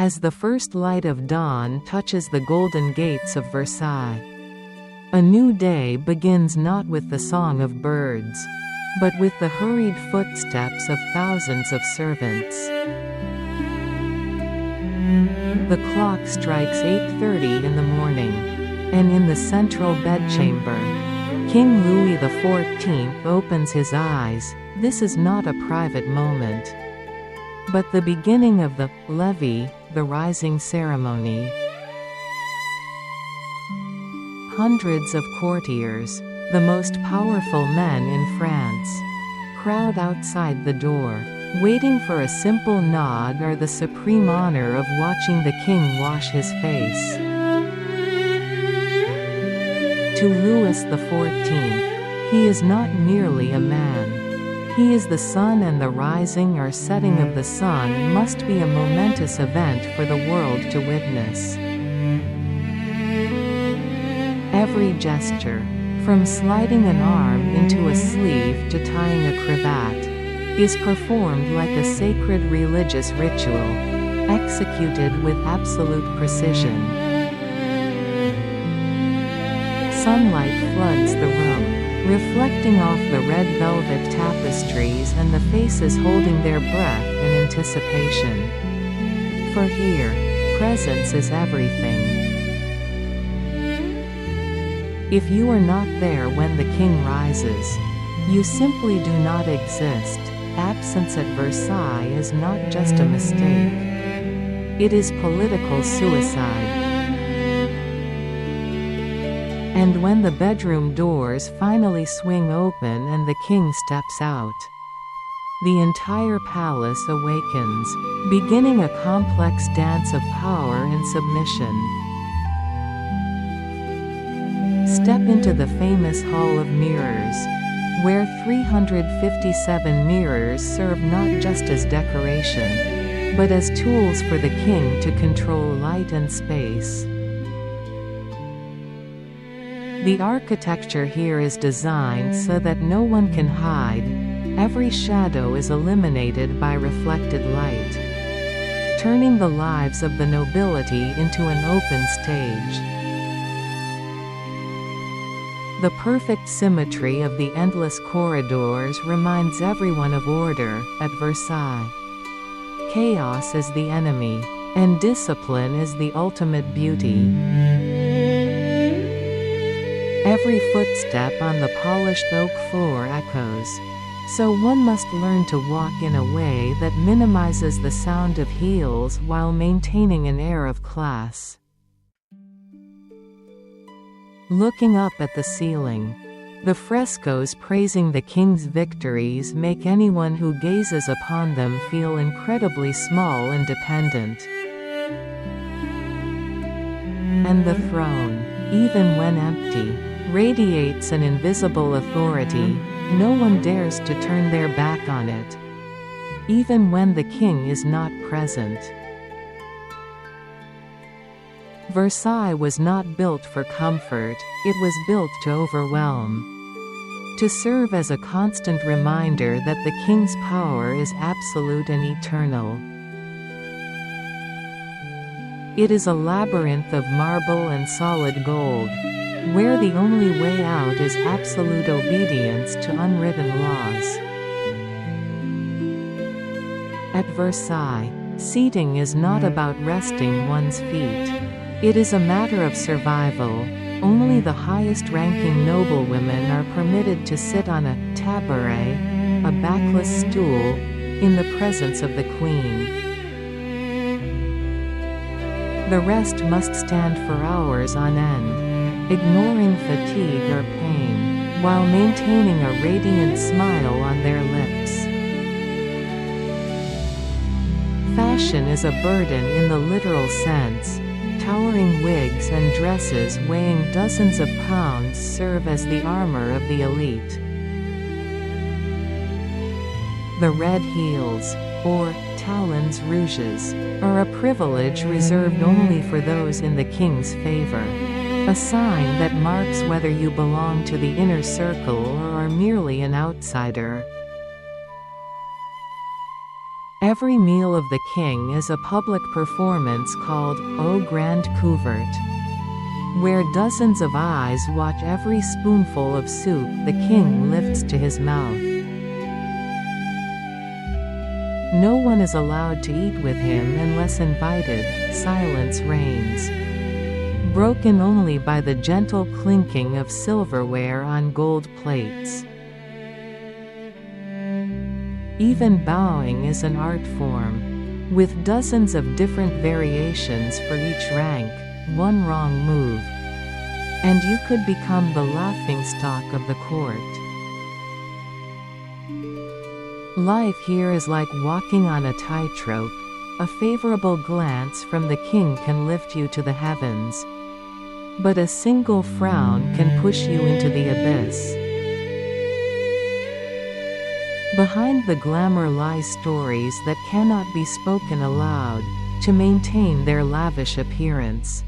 as the first light of dawn touches the golden gates of Versailles. A new day begins not with the song of birds, but with the hurried footsteps of thousands of servants. The clock strikes 8:30 in the morning, and in the central bedchamber, King Louis XIV opens his eyes. This is not a private moment, but the beginning of the levee, the rising ceremony. Hundreds of courtiers, the most powerful men in France, crowd outside the door, waiting for a simple nod or the supreme honor of watching the king wash his face. To Louis XIV, he is not merely a man. He is the sun, and the rising or setting of the sun must be a momentous event for the world to witness. Every gesture, from sliding an arm into a sleeve to tying a cravat, is performed like a sacred religious ritual, executed with absolute precision. Sunlight floods the room, reflecting off the red velvet tapestries and the faces holding their breath in anticipation. For here, presence is everything. If you are not there when the king rises, you simply do not exist. Absence at Versailles is not just a mistake. It is political suicide. And when the bedroom doors finally swing open and the king steps out, the entire palace awakens, beginning a complex dance of power and submission. Step into the famous Hall of Mirrors, where 357 mirrors serve not just as decoration, but as tools for the king to control light and space. The architecture here is designed so that no one can hide. Every shadow is eliminated by reflected light, turning the lives of the nobility into an open stage. The perfect symmetry of the endless corridors reminds everyone of order. At Versailles, chaos is the enemy, and discipline is the ultimate beauty. Every footstep on the polished oak floor echoes, so one must learn to walk in a way that minimizes the sound of heels while maintaining an air of class. Looking up at the ceiling, the frescoes praising the king's victories make anyone who gazes upon them feel incredibly small and dependent. And the throne, even when empty, radiates an invisible authority. No one dares to turn their back on it, even when the king is not present. Versailles was not built for comfort, it was built to overwhelm. To serve as a constant reminder that the king's power is absolute and eternal. It is a labyrinth of marble and solid gold, where the only way out is absolute obedience to unwritten laws. At Versailles, seating is not about resting one's feet. It is a matter of survival. Only the highest-ranking noblewomen are permitted to sit on a tabouret, a backless stool, in the presence of the queen. The rest must stand for hours on end, ignoring fatigue or pain, while maintaining a radiant smile on their lips. Fashion is a burden in the literal sense. Towering wigs and dresses weighing dozens of pounds serve as the armor of the elite. The red heels, or talons rouges, are a privilege reserved only for those in the king's favor. A sign that marks whether you belong to the inner circle or are merely an outsider. Every meal of the king is a public performance called Au Grand Couvert, where dozens of eyes watch every spoonful of soup the king lifts to his mouth. No one is allowed to eat with him unless invited. Silence reigns, broken only by the gentle clinking of silverware on gold plates. Even bowing is an art form, with dozens of different variations for each rank. One wrong move, and you could become the laughingstock of the court. Life here is like walking on a tightrope. A favorable glance from the king can lift you to the heavens, but a single frown can push you into the abyss. Behind the glamour lie stories that cannot be spoken aloud, to maintain their lavish appearance.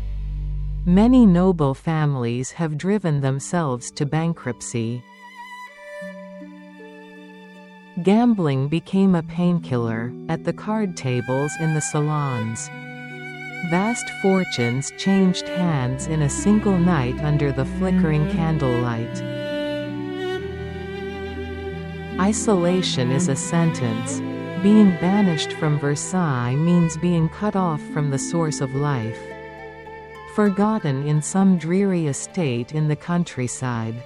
Many noble families have driven themselves to bankruptcy. Gambling became a painkiller at the card tables in the salons. Vast fortunes changed hands in a single night under the flickering candlelight. Isolation is a sentence. Being banished from Versailles means being cut off from the source of life, forgotten in some dreary estate in the countryside.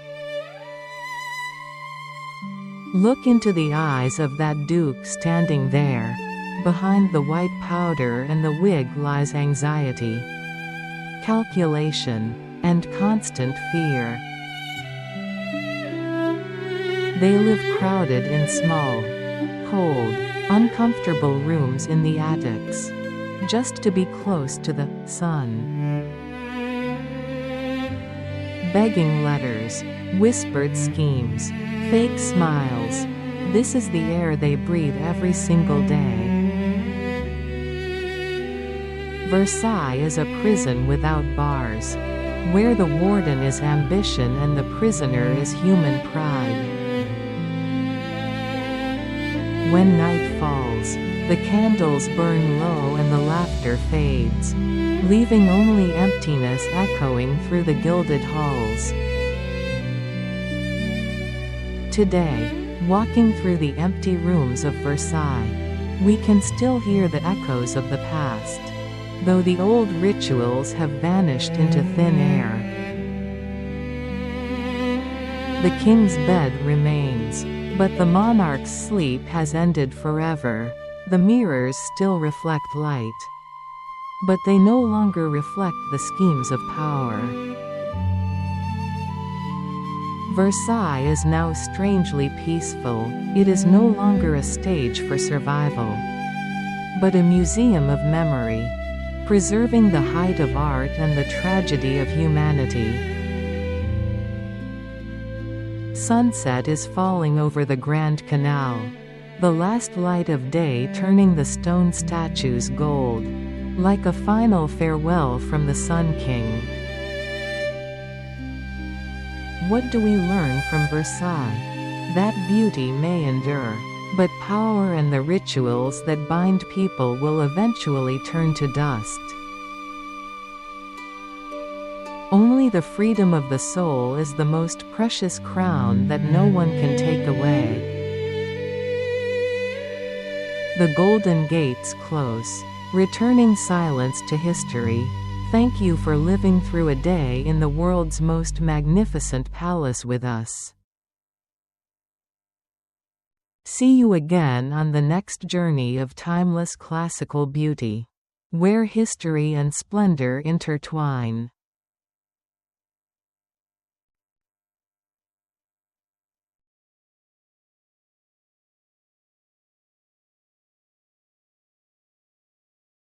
Look into the eyes of that duke standing there. Behind the white powder and the wig lies anxiety, calculation, and constant fear. They live crowded in small, cold, uncomfortable rooms in the attics, just to be close to the sun. Begging letters, whispered schemes, fake smiles. This is the air they breathe every single day. Versailles is a prison without bars, where the warden is ambition and the prisoner is human pride. When night falls, the candles burn low and the laughter fades, leaving only emptiness echoing through the gilded halls. Today, walking through the empty rooms of Versailles, we can still hear the echoes of the past, though the old rituals have vanished into thin air. The king's bed remains, but the monarch's sleep has ended forever. The mirrors still reflect light, but they no longer reflect the schemes of power. Versailles is now strangely peaceful. It is no longer a stage for survival, but a museum of memory, preserving the height of art and the tragedy of humanity. Sunset is falling over the Grand Canal, the last light of day turning the stone statues gold, like a final farewell from the Sun King. What do we learn from Versailles? That beauty may endure, but power and the rituals that bind people will eventually turn to dust. Only the freedom of the soul is the most precious crown that no one can take away. The golden gates close, returning silence to history. Thank you for living through a day in the world's most magnificent palace with us. See you again on the next journey of timeless classical beauty, where history and splendor intertwine.